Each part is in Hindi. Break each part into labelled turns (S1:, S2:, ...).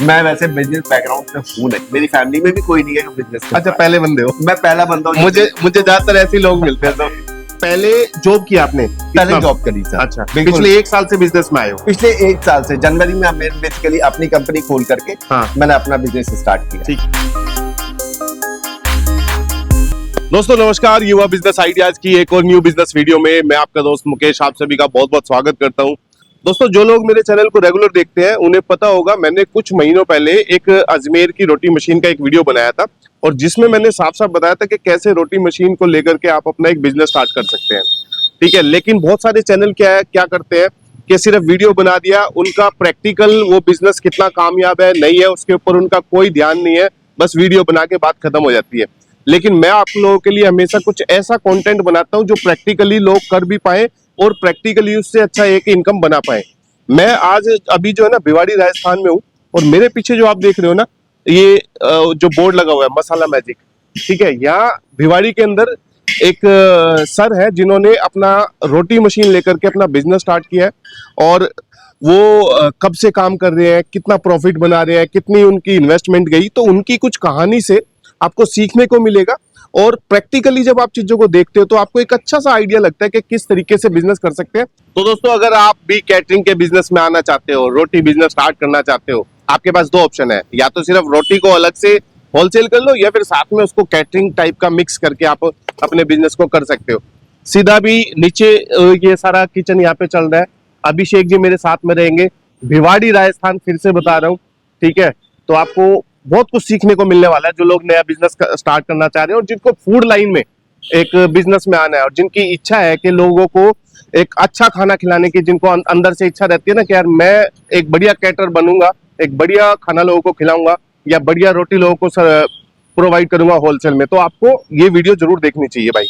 S1: मैं वैसे बिजनेस बैकग्राउंड से हूँ नहीं, मेरी फैमिली में भी कोई नहीं है जो बिजनेस।
S2: अच्छा, पहले बंदे हो।
S1: मैं पहला बंदा हूँ।
S2: मुझे ज्यादातर ऐसे लोग मिलते हैं। तो पहले जॉब की आपने?
S1: पहले जॉब करी सर।
S2: अच्छा, पिछले 1 साल से बिजनेस में आए हो?
S1: पिछले 1 साल से जनवरी में मैंने बेसिकली अपनी कंपनी खोल करके मैंने अपना बिजनेस स्टार्ट किया।
S2: ठीक। दोस्तों नमस्कार, युवा बिजनेस आइडियाज की एक और न्यू बिजनेस वीडियो में मैं आपका दोस्त मुकेश आप सभी का बहुत बहुत स्वागत करता हूं। दोस्तों, जो लोग मेरे चैनल को रेगुलर देखते हैं उन्हें पता होगा, मैंने कुछ महीनों पहले एक अजमेर की रोटी मशीन का एक वीडियो बनाया था और जिसमें मैंने साफ साफ बताया था कि कैसे रोटी मशीन को लेकर के आप अपना एक बिजनेस स्टार्ट कर सकते हैं। ठीक है, लेकिन बहुत सारे चैनल क्या करते हैं कि सिर्फ वीडियो बना दिया, उनका प्रैक्टिकल वो बिजनेस कितना कामयाब है नहीं है उसके ऊपर उनका कोई ध्यान नहीं है, बस वीडियो बना के बात खत्म हो जाती है। लेकिन मैं आप लोगों के लिए हमेशा कुछ ऐसा कंटेंट बनाता हूं जो प्रैक्टिकली लोग कर भी पाए और प्रैक्टिकली उससे अच्छा एक इनकम बना पाए। मैं आज अभी जो है ना भिवाड़ी राजस्थान में हूँ और मेरे पीछे जो आप देख रहे हो ना, ये जो बोर्ड लगा हुआ है मसाला मैजिक, ठीक है, यहाँ भिवाड़ी के अंदर एक सर है जिन्होंने अपना रोटी मशीन लेकर के अपना बिजनेस स्टार्ट किया है और वो कब से काम कर रहे हैं, कितना प्रॉफिट बना रहे हैं, कितनी उनकी इन्वेस्टमेंट गई, तो उनकी कुछ कहानी से आपको सीखने को मिलेगा और प्रैक्टिकली जब आप चीजों को देखते हो तो आपको एक अच्छा सा आइडिया लगता है कि किस तरीके से बिजनेस कर सकते हैं। तो दोस्तों, अगर आप भी कैटरिंग के बिजनेस में आना चाहते हो, रोटी बिजनेस स्टार्ट करना चाहते हो, आपके पास 2 ऑप्शन है, या तो सिर्फ रोटी को अलग से होलसेल कर लो या फिर साथ में उसको कैटरिंग टाइप का मिक्स करके आप अपने बिजनेस को कर सकते हो। सीधा भी नीचे ये सारा किचन यहाँ पे चल रहा है। अभिषेक जी मेरे साथ में रहेंगे, भिवाड़ी राजस्थान, फिर से बता रहा हूँ, ठीक है। तो आपको बहुत कुछ सीखने को मिलने वाला है जो लोग नया बिजनेस स्टार्ट करना चाह रहे हैं और जिनको फूड लाइन में एक बिजनेस में आना है और जिनकी इच्छा है कि लोगों को एक अच्छा खाना खिलाने की, जिनको अंदर से इच्छा रहती है ना कि यार मैं एक बढ़िया कैटर बनूंगा, एक बढ़िया खाना लोगों को खिलाऊंगा या बढ़िया रोटी लोगों को प्रोवाइड करूंगा होलसेल में, तो आपको ये वीडियो जरूर देखनी चाहिए भाई।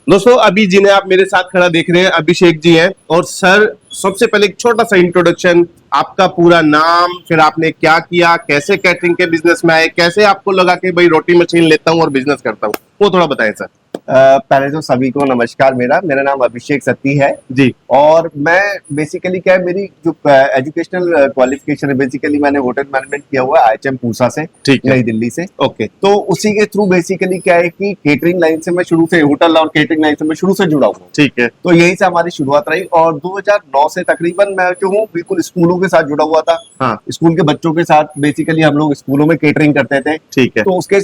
S2: दोस्तों, अभी जिन्हें आप मेरे साथ खड़ा देख रहे हैं अभिषेक जी हैं और सर, सबसे पहले एक छोटा सा इंट्रोडक्शन, आपका पूरा नाम, फिर आपने क्या किया, कैसे कैटरिंग के बिजनेस में आए, कैसे आपको लगा कि भाई रोटी मशीन लेता हूं और बिजनेस करता हूं, वो थोड़ा बताएं सर।
S1: पहले तो सभी को नमस्कार। मेरा नाम अभिषेक सत्ती है
S2: जी और
S1: मैं बेसिकली क्या है, मेरी जो एजुकेशनल क्वालिफिकेशन है, बेसिकली मैंने होटल मैनेजमेंट किया हुआ है IHM पूसा से, नई दिल्ली से।
S2: ओके,
S1: तो उसी के थ्रू बेसिकली क्या है कि केटरिंग लाइन से मैं शुरू से, होटल और केटरिंग लाइन से मैं शुरू से जुड़ा हुआ हूँ।
S2: ठीक है,
S1: तो यही से हमारी शुरुआत रही और 2009 से तकरीबन मैं जो हूँ बिल्कुल स्कूलों के साथ जुड़ा हुआ था।
S2: हाँ,
S1: स्कूल के बच्चों के साथ बेसिकली हम लोग स्कूलों में केटरिंग करते थे।
S2: ठीक है,
S1: तो उसके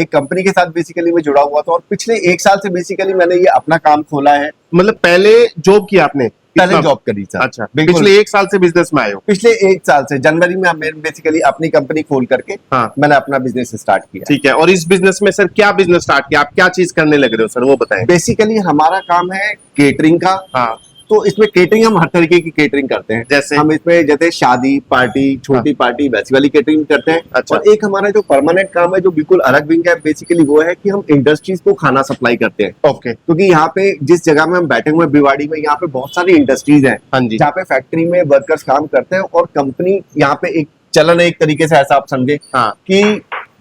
S1: एक कंपनी के साथ बेसिकली मैं जुड़ा हुआ था और पिछले 1 साल से बेसिकली मैंने ये अपना काम खोला है।
S2: मतलब पहले जॉब किया आपने?
S1: पहले जॉब करी सर।
S2: अच्छा, पिछले 1 साल से बिजनेस में आए हो?
S1: पिछले 1 साल से जनवरी में मैंने बेसिकली अपनी कंपनी खोल करके मैंने अपना बिजनेस स्टार्ट किया।
S2: ठीक है, और इस बिजनेस में सर क्या बिजनेस स्टार्ट किया, आप क्या चीज करने लग रहे हो सर, वो बताएं।
S1: बेसिकली हमारा काम है केटरिंग का। हाँ, तो इसमें केटरिंग हम हर तरीके की केटरिंग करते हैं। जैसे हम इसमें जैसे शादी पार्टी, छोटी पार्टी, वैसी वाली केटरिंग करते हैं। अच्छा। और एक हमारा जो परमानेंट काम है जो बिल्कुल अलग विंग है, बेसिकली वो है कि हम इंडस्ट्रीज को खाना सप्लाई करते हैं। ओके, क्योंकि यहाँ पे जिस जगह में हम बैठे हुए हैं भिवाड़ी में, यहाँ पे बहुत सारी इंडस्ट्रीज हैं। हाँ जी, जहाँ पे फैक्ट्री में वर्कर्स काम करते हैं और कंपनी यहाँ पे एक चलन है, एक तरीके से ऐसा आप समझे कि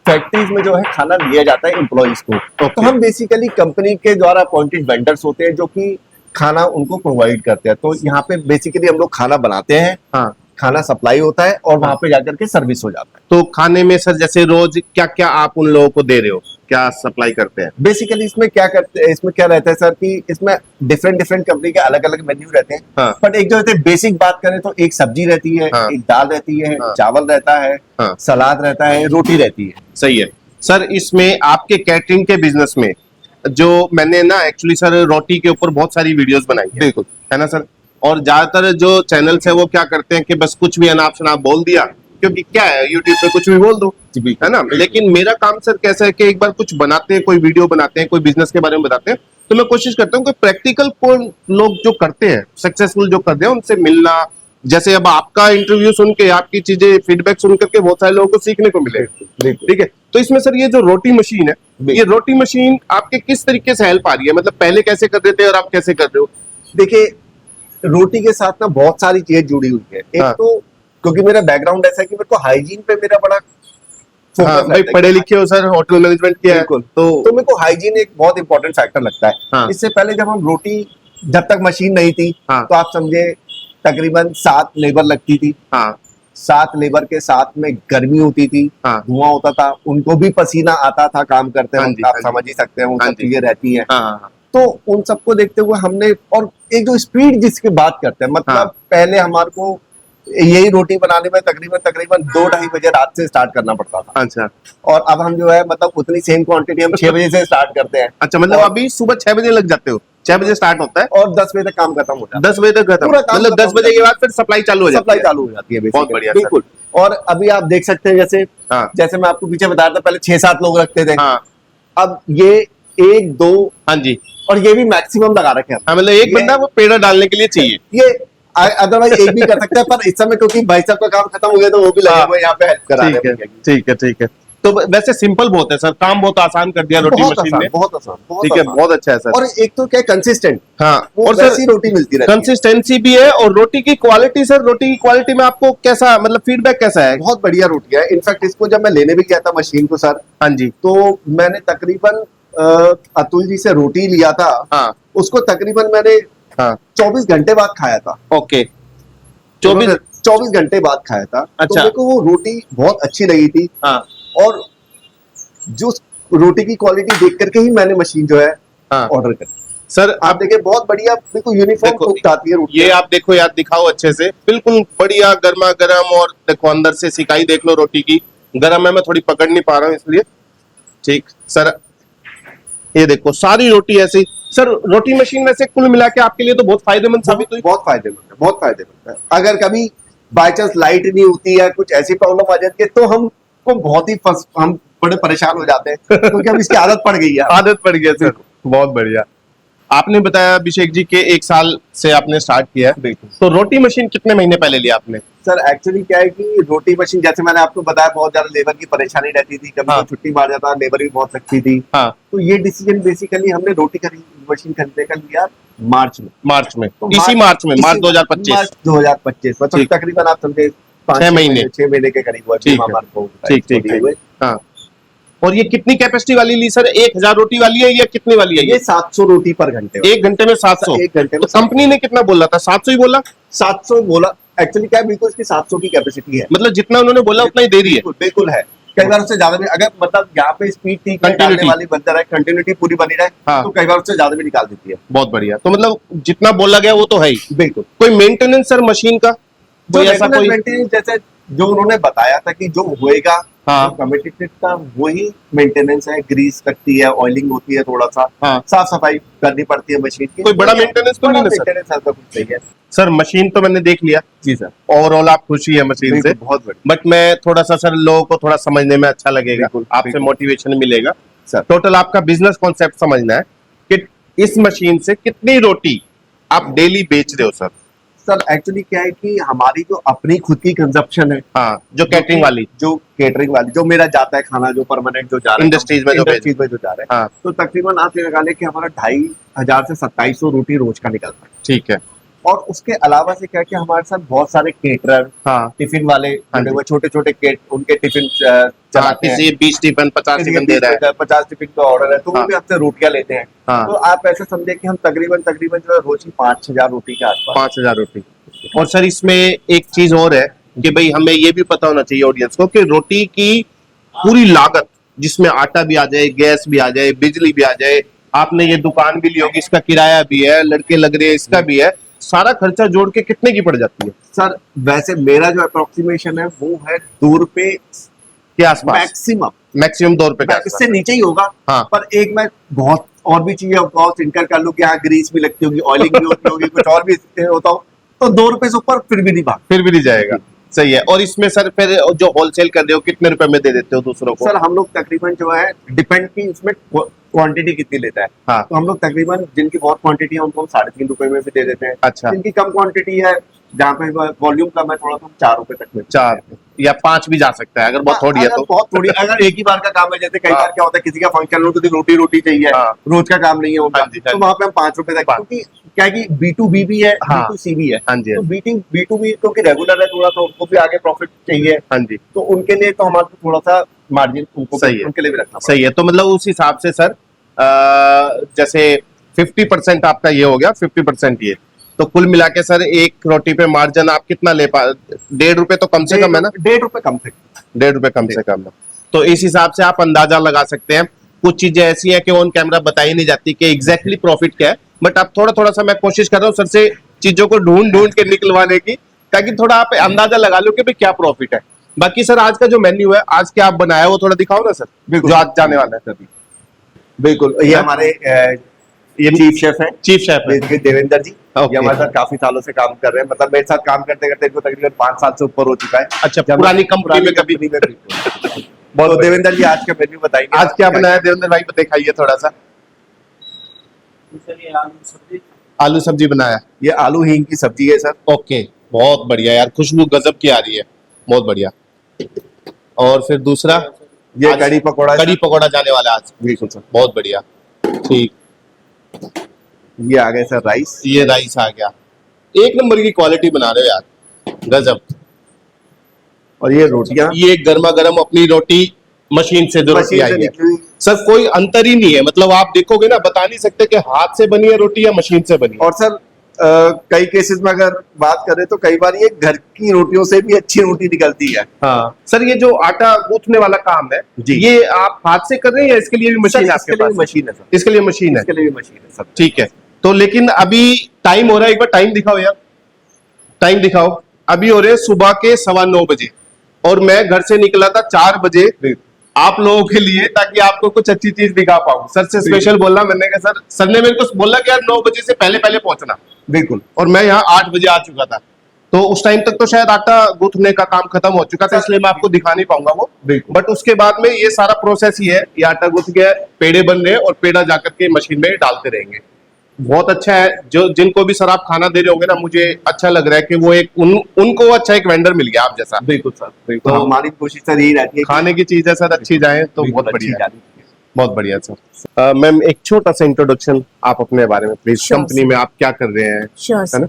S1: फैक्ट्रीज में जो है खाना दिया जाता है एम्प्लॉइज को। तो हम बेसिकली कंपनी के द्वारा अपॉइंटेड वेंडर्स होते हैं जो कि खाना उनको प्रोवाइड करते हैं। तो यहाँ पे बेसिकली हम लोग खाना बनाते हैं। हाँ, खाना सप्लाई होता है और वहां पे जाकर के सर्विस हो जाता है।
S2: तो खाने में सर जैसे रोज क्या क्या आप उन लोगों को दे रहे हो, क्या सप्लाई करते हैं?
S1: बेसिकली इसमें क्या करते हैं, इसमें क्या रहता है सर कि इसमें डिफरेंट कंपनी के अलग अलग मेन्यू रहते हैं। हाँ, बट एक जो रहते हैं बेसिक बात करें तो एक सब्जी रहती है। हाँ, एक दाल रहती है। हाँ, चावल रहता है। हाँ, सलाद रहता है, रोटी रहती है।
S2: सही है सर। इसमें आपके कैटरिंग के बिजनेस में जो मैंने ना एक्चुअली सर रोटी के ऊपर बहुत सारी वीडियोस बनाई है, बिल्कुल है ना सर, और ज्यादातर जो चैनल्स है वो क्या करते हैं कि बस कुछ भी अनाप शनाप बोल दिया, क्योंकि क्या है यूट्यूब पे कुछ भी बोल दो, है ना। लेकिन मेरा काम सर कैसा है कि एक बार कुछ बनाते हैं, कोई वीडियो बनाते हैं, कोई बिजनेस के बारे में बताते हैं, तो मैं कोशिश करता हूँ कि प्रैक्टिकल को लोग जो करते हैं, सक्सेसफुल जो करते हैं, उनसे मिलना। जैसे अब आपका इंटरव्यू सुन के, आपकी चीजें फीडबैक सुन करके बहुत सारे लोगों को सीखने को मिले, ठीक है। तो इसमें सर ये जो रोटी मशीन है, ये रोटी मशीन आपके किस तरीके से हेल्प आ रही है, मतलब पहले कैसे कर रहे थे और आप कैसे कर रहे हो?
S1: देखिए, रोटी के साथ ना बहुत सारी चीजें जुड़ी हुई है। एक तो क्योंकि मेरा बैकग्राउंड ऐसा है कि मेरे को हाइजीन पे मेरा बड़ा
S2: भाई पढ़े लिखे हो सर, होटल मैनेजमेंट किया है,
S1: तो मेरे को हाइजीन एक बहुत इंपॉर्टेंट फैक्टर लगता है। इससे पहले जब हम रोटी, जब तक मशीन नहीं थी तो आप समझे तकरीबन 7 लेबर लगती थी। 7 लेबर के साथ में गर्मी होती थी,
S2: हाँ।
S1: धुआं होता था, उनको भी पसीना आता था काम करते
S2: हाँ
S1: वक्त,
S2: जी,
S1: आप
S2: हाँ जी।
S1: समझ ही सकते हैं वो
S2: हाँ
S1: सब
S2: जी।
S1: चीजें रहती हैं।
S2: हाँ
S1: तो उन सबको देखते हुए हमने, और एक जो स्पीड जिसकी बात करते हैं, मतलब
S2: हाँ।
S1: पहले हमारे को यही रोटी बनाने में तकरीबन तकरीबन 2-2:30 बजे रात से स्टार्ट करना पड़ता था,
S2: अच्छा
S1: और अब हम जो है मतलब उतनी सेम क्वांटिटी हम 6 बजे से स्टार्ट करते हैं।
S2: अच्छा, मतलब
S1: और-
S2: अभी सुबह 6 बजे लग जाते हो, 6 बजे स्टार्ट होता है
S1: और 10 बजे तक काम खत्म हो जाता
S2: 10 बजे तक खत्म,
S1: पूरा काम
S2: मतलब
S1: खत्म
S2: 10 बजे
S1: हो
S2: के बाद फिर सप्लाई चालू हो
S1: है,
S2: जाती
S1: सप्लाई
S2: है।
S1: चालू हो जाती है
S2: बहुत
S1: basically।
S2: बढ़िया सर।
S1: बिल्कुल। और अभी आप देख सकते हैं, जैसे
S2: हाँ
S1: जैसे मैं आपको पीछे बता रहा था, पहले 6-7 लोग रखते थे,
S2: हाँ
S1: अब ये 1-2,
S2: हाँ जी।
S1: और ये भी मैक्सिमम लगा रखे हैं।
S2: हाँ, मतलब एक
S1: ये-
S2: बंदा वो पेड़ा डालने के लिए चाहिए।
S1: ये अदरवाइज एक भी कर सकता है, पर इस समय क्योंकि भाई साहब का काम खत्म हो गया, तो वो भी लगे
S2: हाँ।
S1: हुए हैं यहाँ पे हेल्प करा
S2: ठीक
S1: रहे
S2: है
S1: हैं।
S2: ठीक है ठीक है। तो वैसे सिंपल बहुत है सर, काम बहुत आसान कर दिया रोटी
S1: बहुत
S2: मशीन
S1: आसान,
S2: ने।
S1: बहुत आसान, बहुत
S2: ठीक है,
S1: आसान।
S2: बहुत अच्छा है सर।
S1: और एक तो क्या कंसिस्टेंट,
S2: हाँ,
S1: वो
S2: और
S1: वैसी
S2: सर
S1: रोटी मिलती रहती है।
S2: कंसिस्टेंसी भी है, और रोटी की क्वालिटी सर, रोटी की क्वालिटी में आपको कैसा मतलब फीडबैक कैसा है?
S1: बहुत बढ़िया रोटी है। इनफैक्ट इसको जब मैं लेने भी गया था मशीन को सर,
S2: हाँ जी।
S1: तो मैंने तकरीबन अतुल जी से रोटी लिया था,
S2: हाँ
S1: उसको तकरीबन मैंने
S2: हाँ
S1: 24 घंटे बाद खाया था।
S2: ओके, 24
S1: 24 घंटे बाद खाया था। तो
S2: अच्छा।
S1: मेरे को वो रोटी बहुत अच्छी लगी थी,
S2: हाँ
S1: और जो रोटी की क्वालिटी देख करके ही मैंने मशीन जो है
S2: हाँ
S1: ऑर्डर करी।
S2: सर,
S1: आप देखिए बहुत बढ़िया, बिल्कुल यूनिफॉर्म
S2: देखो,
S1: कुक आती है रोटी।
S2: ये आप देखो यार, दिखाओ अच्छे से, बिल्कुल बढ़िया गर्मा गर्म, और देखो अंदर से सिकाई देख लो रोटी की। गर्म है, मैं थोड़ी पकड़ नहीं पा रहा हूँ इसलिए। ठीक सर, ये देखो सारी रोटी ऐसी। सर रोटी मशीन वैसे कुल मिला के आपके लिए तो बहुत फायदेमंद साबित हुई।
S1: बहुत फायदेमंद है, बहुत फायदेमंद है। अगर कभी बाय चांस लाइट नहीं होती है, कुछ ऐसी प्रॉब्लम आ जाती है, तो हमको बहुत ही हम बड़े परेशान हो जाते हैं, क्योंकि अब इसकी आदत पड़ गई है।
S2: आदत पड़ गया सर, बहुत बढ़िया। आपने बताया अभिषेक जी के 1 साल से आपने स्टार्ट किया है,
S1: बिल्कुल।
S2: तो रोटी मशीन कितने महीने पहले लिया आपने?
S1: सर एक्चुअली क्या है कि रोटी मशीन, जैसे मैंने आपको बताया, बहुत ज्यादा लेबर की परेशानी रहती थी, कभी
S2: हाँ।
S1: तो छुट्टी मार जाता, लेबर भी बहुत लगती थी।
S2: हाँ,
S1: तो ये डिसीजन बेसिकली हमने रोटी मशीन खरीदने का लिया मार्च में।
S2: मार्च में,
S1: तो
S2: इसी मार्च में, मार्च 2025।
S1: मार्च 2025, मतलब
S2: ठीक।
S1: तकरीबन आप समझे
S2: 6 महीने।
S1: 6 महीने के करीब हुआ।
S2: ठीक है। ठीक ठीक
S1: दिए हुए।
S2: हाँ, और ये कितनी कैपेसिटी वाली ली सर? 1000 रोटी वाली है या कितनी वाली है
S1: ये 700 रोटी पर घंटे।
S2: 1 घंटे में 700?
S1: एक घंटे में
S2: तो कंपनी ने कितना बोला था? 700 ही बोला?
S1: 700 बोला। एक्चुअली क्या है, बिल्कुल इसकी 700 की कैपेसिटी है,
S2: मतलब जितना उन्होंने बोला उतना ही दे रही है।
S1: बिल्कुल बिल्कुल है। कई बार उससे ज्यादा भी, अगर मतलब यहाँ पे स्पीड ठीक है, डालने वाली बनता रहे, कंटिन्यूटी पूरी बनी रहे,
S2: हाँ।
S1: तो कई बार उससे ज्यादा भी निकाल देती है।
S2: बहुत बढ़िया, तो मतलब जितना बोला गया वो तो है ही।
S1: बिल्कुल।
S2: कोई मेंटेनेंस सर मशीन का
S1: जो
S2: कोई ऐसा
S1: regular
S2: कोई?
S1: maintenance, जैसे जो उन्होंने बताया था कि जो होएगा,
S2: हाँ।
S1: कमिटेड का वही मेंटेनेंस है। ग्रीस लगती है, ऑयलिंग होती है, थोड़ा सा
S2: हाँ।
S1: साफ सफाई करनी पड़ती है मशीन की।
S2: कोई बड़ा maintenance तो नहीं है सर?
S1: मेंटेनेंस ऐसा कुछ नहीं है।
S2: सर मशीन तो मैंने देख लिया,
S1: जी सर,
S2: ओवरऑल आप खुशी है मशीन से,
S1: बिल्कुल, बहुत बढ़िया।
S2: बट मैं थोड़ा सा सर लोगों को थोड़ा समझने में अच्छा लगेगा,
S1: बिल्कुल,
S2: आपसे
S1: बिल्कुल।
S2: मोटिवेशन मिलेगा
S1: सर
S2: टोटल आपका बिजनेस कॉन्सेप्ट समझना है कि इस मशीन से कितनी रोटी आप डेली बेच रहे हो सर?
S1: सर एक्चुअली क्या है कि हमारी जो अपनी खुद की कंजप्शन है,
S2: हाँ, जो कैटरिंग वाली,
S1: जो केटरिंग वाली, जो मेरा जाता है खाना, जो परमानेंट जो जा रहा है
S2: इंडस्ट्रीज में जो
S1: इंडस्ट्रीज में जो जा रहा है,
S2: हाँ
S1: तो तकरीबन आप ये लगा ले कि हमारा 2500 से 2700 रोटी रोज का निकलता है।
S2: ठीक है।
S1: और उसके अलावा से क्या कि हमारे साथ बहुत सारे केटरर,
S2: हाँ
S1: टिफिन वाले
S2: हाँ
S1: जुड़े
S2: जी।
S1: हुए, छोटे छोटे उनके टिफिन
S2: हाँ,
S1: चलाते हैं।
S2: किसी 20 टिफिन 50 टिफिन दे रहा है।
S1: 50 टिफिन का ऑर्डर है, तो वो
S2: हाँ।
S1: भी हमसे रोटियां लेते हैं।
S2: हाँ।
S1: तो आप ऐसे समझे कि हम तकरीबन तकरीबन जो है रोज की 5,000 रोटी के आसपास।
S2: 5000 रोटी। और सर इसमें एक चीज और है कि भाई हमें ये भी पता होना चाहिए ऑडियंस को कि रोटी की पूरी लागत, जिसमें आटा भी आ जाए, गैस भी आ जाए, बिजली भी आ जाए, आपने ये दुकान भी ली होगी, इसका किराया भी है, लड़के लग रहे हैं, इसका भी है, सारा खर्चा जोड़ के कितने की पड़ जाती है
S1: सर वैसे मेरा जो अप्रोक्सीमेशन है वो है 2 रुपए
S2: के आसपास?
S1: मैक्सिमम,
S2: मैक्सिमम 2 रुपए के आसपास।
S1: इससे नीचे ही होगा।
S2: हाँ।
S1: पर एक मैं बहुत और भी चीजें बहुत इनकर कर लूं कि यहाँ ग्रीस भी लगती होगी, ऑयलिंग भी होती होगी, कुछ और भी होता हो, तो 2 रुपए से ऊपर फिर भी नहीं भाग।
S2: फिर भी नहीं जाएगा। सही है। और इसमें सर फिर जो होलसेल कर रहे हो कितने रुपए में दे देते हो दूसरों को?
S1: सर हम लोग तकरीबन जो है, डिपेंड की इसमें क्वांटिटी कितनी लेता है।
S2: हाँ।
S1: तो हम लोग तकरीबन जिनकी बहुत क्वांटिटी है उनको हम 3.5 रुपए में भी दे देते हैं।
S2: अच्छा।
S1: जिनकी कम क्वांटिटी है, जहाँ पे वॉल्यूम कम है थोड़ा, तो हम 4 रुपए तक में
S2: 4 या 5 भी जा सकता है अगर बहुत थोड़ी है
S1: अगर
S2: तो।
S1: बहुत थोड़ी, अगर एक ही बार का काम है, जैसे कई
S2: हाँ।
S1: बार क्या होता है किसी का फंक्शन हो तो रोटी रोटी चाहिए,
S2: हाँ।
S1: रोज का काम नहीं है उनका,
S2: हाँ जी, हाँ
S1: तो
S2: जी।
S1: वहां पे हम 5 रुपए तक, क्योंकि क्या है कि B2B भी है,
S2: हाँ।
S1: B2C भी है।
S2: हाँ जी,
S1: तो B2B क्योंकि रेगुलर है थोड़ा, तो उनको भी आगे प्रॉफिट चाहिए,
S2: हाँ जी,
S1: तो उनके लिए तो हमारे को थोड़ा सा मार्जिन उनको
S2: सही है।
S1: उनके लिए भी रखना
S2: सही है। तो मतलब उस हिसाब से सर जैसे 50% आपका ये हो गया, 50% ये, तो कुल मिला के सर एक रोटी पे मार्जिन आप कितना ले पा, 1.5 रुपए तो कम से कम है ना?
S1: 1.5 रुपए कम से
S2: 1.5 रुपए कम से कम है। तो इस हिसाब से आप अंदाजा लगा सकते हैं। कुछ चीजें ऐसी हैं कि ऑन कैमरा बताई नहीं जाती कि एग्जैक्टली प्रॉफिट क्या है, बट अब थोड़ा थोड़ा सा मैं कोशिश कर रहा हूँ सर से चीजों को ढूंढ ढूंढ के निकलवाने की, ताकि थोड़ा आप अंदाजा लगा लो कि भाई क्या प्रॉफिट है। बाकी सर आज का जो मेन्यू है, आज क्या आप बनाया वो थोड़ा दिखाओ ना सर, जो आज जाने वाला है सर।
S1: बिल्कुल, ये हमारे ये चीफ शेफ है,
S2: चीफ शेफ है
S1: देवेंद्र जी। ये हमारे साथ काफी सालों से काम कर रहे हैं, मतलब मेरे साथ काम करते करते इनको तकरीबन 5 साल से ऊपर हो चुका है।
S2: अच्छा, पुरानी कंपनी में कभी
S1: बहुत देवेंद्र जी आज का मेन्यू बताइए,
S2: आज क्या बनाया देवेंद्र भाई, दिखाइए थोड़ा सा। आलू सब्जी बनाया,
S1: ये आलू हींग की सब्जी है सर।
S2: ओके, बहुत बढ़िया यार, खुशबू गजब की आ रही है, बहुत बढ़िया। और फिर दूसरा
S1: ये कड़ी पकौड़ा,
S2: कड़ी पकौड़ा जाने वाला आज।
S1: बिल्कुल सर,
S2: बहुत बढ़िया, ठीक।
S1: ये आ गए सर राइस,
S2: ये राइस आ गया, एक नंबर की क्वालिटी बना रहे हो यार, गजब।
S1: और ये रोटियां,
S2: ये गर्मा गर्म अपनी रोटी मशीन से जो रोटी आई है सर, कोई अंतर ही नहीं है, मतलब आप देखोगे ना बता नहीं सकते कि हाथ से बनी है रोटी या मशीन से बनी है।
S1: और सर कई केसेस में अगर बात करें तो कई बार ये घर की रोटियों से भी अच्छी रोटी निकलती है।
S2: हाँ सर, ये जो आटा गूंथने वाला काम है
S1: जी,
S2: ये आप हाथ से कर रहे हैं या इसके लिए भी मशीन है आपके पास?
S1: मशीन है सर,
S2: इसके लिए मशीन है,
S1: इसके लिए भी मशीन है सर।
S2: ठीक है। तो लेकिन अभी टाइम हो रहा है, एक बार टाइम दिखाओ यार, टाइम दिखाओ। अभी हो रहे सुबह के 9:15 बजे और मैं घर से निकला था 4 बजे आप लोगों के लिए, ताकि आपको कुछ अच्छी चीज दिखा पाऊं। सर से स्पेशल बोलना, मैंने कहा सर ने मेरे को बोला कि यार 9 बजे से पहले पहले पहुंचना।
S1: बिल्कुल, और
S2: मैं यहाँ 8 बजे आ चुका था, तो उस टाइम तक तो शायद आटा गूंथने का काम खत्म हो चुका था, इसलिए मैं आपको दिखा नहीं पाऊंगा वो। बट उसके बाद में ये सारा प्रोसेस ही है, ये आटा गूंथ गया, पेड़े बन रहे हैं और पेड़ा जाकर के मशीन में डालते रहेंगे। बहुत अच्छा है, जो जिनको भी सर आप खाना दे रहे होंगे ना, मुझे अच्छा लग रहा है कि वो एक उनको अच्छा एक वेंडर मिल गया आप जैसा।
S1: बिल्कुल सर, बिल्कुल। तो हमारी कोशिश सर यही रहती है
S2: खाने की चीजें सर अच्छी जाए तो बहुत बढ़िया, बहुत बढ़िया सर। मैम एक छोटा सा इंट्रोडक्शन आप अपने बारे में प्लीज, कंपनी में आप क्या कर रहे हैं?
S3: Sure sir.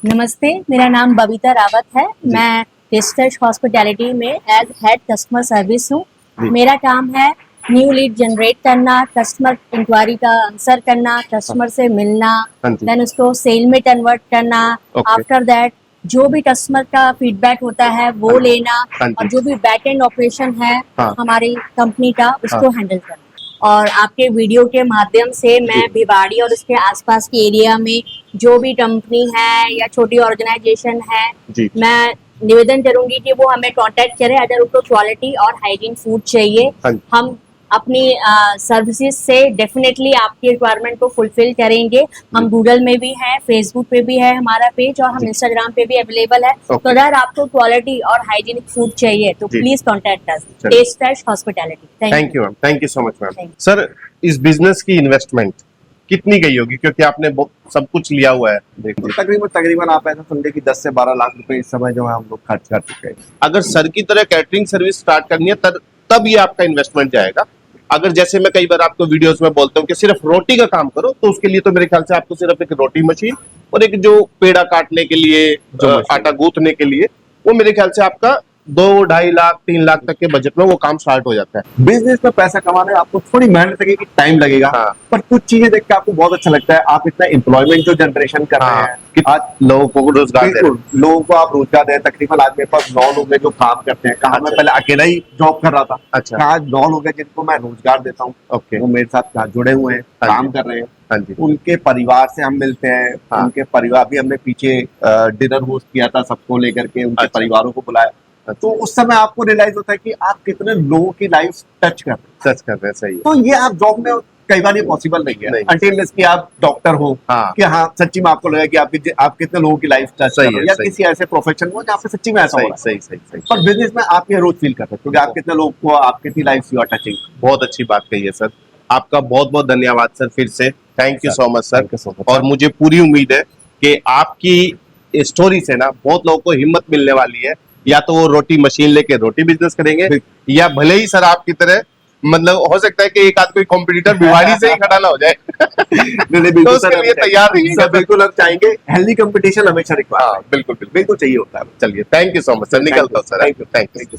S3: नमस्ते, मेरा नाम बबीता रावत है, मैं टेस्टर्स हॉस्पिटैलिटी में एज हेड कस्टमर सर्विस हूँ। मेरा काम है न्यू लीड जनरेट करना, कस्टमर इंक्वायरी का आंसर करना, कस्टमर से मिलना, देन उसको सेल में कन्वर्ट करना, आफ्टर दैट जो भी कस्टमर का फीडबैक होता है वो लेना, और जो भी बैक एंड ऑपरेशन है हमारी कंपनी का उसको हैंडल करना। और आपके वीडियो के माध्यम से मैं भिवाड़ी और उसके आसपास के एरिया में जो भी कंपनी है या छोटी ऑर्गेनाइजेशन है, मैं निवेदन करूंगी कि वो हमें कांटेक्ट करें अगर उनको क्वालिटी और हाइजीन फूड चाहिए। हम अपनी सर्विसेज से डेफिनेटली आपकी रिक्वायरमेंट को फुलफिल करेंगे। हम गूगल में भी हैं, फेसबुक पे भी है हमारा पेज, और हम इंस्टाग्राम पे भी अवेलेबल है। तो अगर आपको क्वालिटी और हाइजीनिक फूड चाहिए तो please contact us, testers hospitality.
S2: Thank you ma'am, thank you so much ma'am. Sir इस बिजनेस की इन्वेस्टमेंट कितनी गई होगी, क्योंकि आपने सब कुछ लिया हुआ है?
S1: तकरीबन आप ऐसा समझे कि 10 से 12 लाख रुपए इस समय जो है हम लोग खर्च कर चुके हैं।
S2: अगर सर की तरह कैटरिंग सर्विस स्टार्ट करनी है तब ये आपका इन्वेस्टमेंट जाएगा। अगर जैसे मैं कई बार आपको वीडियोस में बोलता हूँ कि सिर्फ रोटी का काम करो, तो उसके लिए तो मेरे ख्याल से आपको सिर्फ एक रोटी मशीन और एक जो पेड़ा काटने के लिए, जो आटा गूंथने के लिए, वो मेरे ख्याल से आपका 2-2.5 लाख 3 लाख तक के बजट में वो काम स्टार्ट हो जाता है।
S1: बिजनेस में पैसा कमाने में आपको थोड़ी मेहनत लगेगी, टाइम लगेगा, पर कुछ चीजें देख के आपको बहुत अच्छा लगता है। आप इतना एम्प्लॉयमेंट जो जनरेशन कर रहे हैं, आज
S2: लोगों को रोजगार दे रहे हैं,
S1: लोगों को आप रोजगार दे। तकरीबन आज मेरे पास 9 लोग हैं जो काम करते हैं। कहा मैं पहले अकेला ही जॉब कर रहा था, अच्छा आज 9 लोग हैं जिनको मैं रोजगार देता हूँ। वो मेरे साथ जुड़े हुए हैं, काम कर रहे हैं। उनके परिवार से हम मिलते हैं, उनके परिवार भी, हमने पीछे डिनर होस्ट किया था सबको लेकर के, उनके परिवारों को बुलाया। तो उस समय आपको रियलाइज होता है कि आप कितने लोगों की लाइफ टच कर रहे हैं। सही है। तो ये आप जॉब में कई बार ये पॉसिबल नहीं है अनटिल कि आप डॉक्टर हो, कि हाँ सच्ची में आपको लगे कि आप कितने लोगों की लाइफ टच कर रहे हो, या किसी ऐसे प्रोफेशन में जहाँ पे सच्ची में ऐसा हो रहा है। सही। पर बिजनेस में आप ये रोज फील करते हैं क्योंकि आप कितने लोग को, आप कितनी लाइफ यू आर टचिंग।
S2: बहुत अच्छी बात कही है सर, आपका बहुत बहुत धन्यवाद सर, फिर से thank you so much sir. और मुझे पूरी उम्मीद है कि आपकी स्टोरी से ना बहुत लोगों को हिम्मत मिलने वाली है, या तो वो रोटी मशीन लेके रोटी बिजनेस करेंगे, या भले ही सर आपकी तरह, मतलब हो सकता है कि एक आध कोई कॉम्पिटिटर भिवाड़ी से ही खड़ा ना हो जाए।
S1: बिल्कुल,
S2: तो उसके लिए तैयार रहिएगा।
S1: बिल्कुल, हम चाहेंगे हेल्दी कंपटीशन हमेशा रिक्वायर्ड।
S2: बिल्कुल चाहिए होता है। चलिए, thank you so much sir, निकलता हूँ सर। Thank you.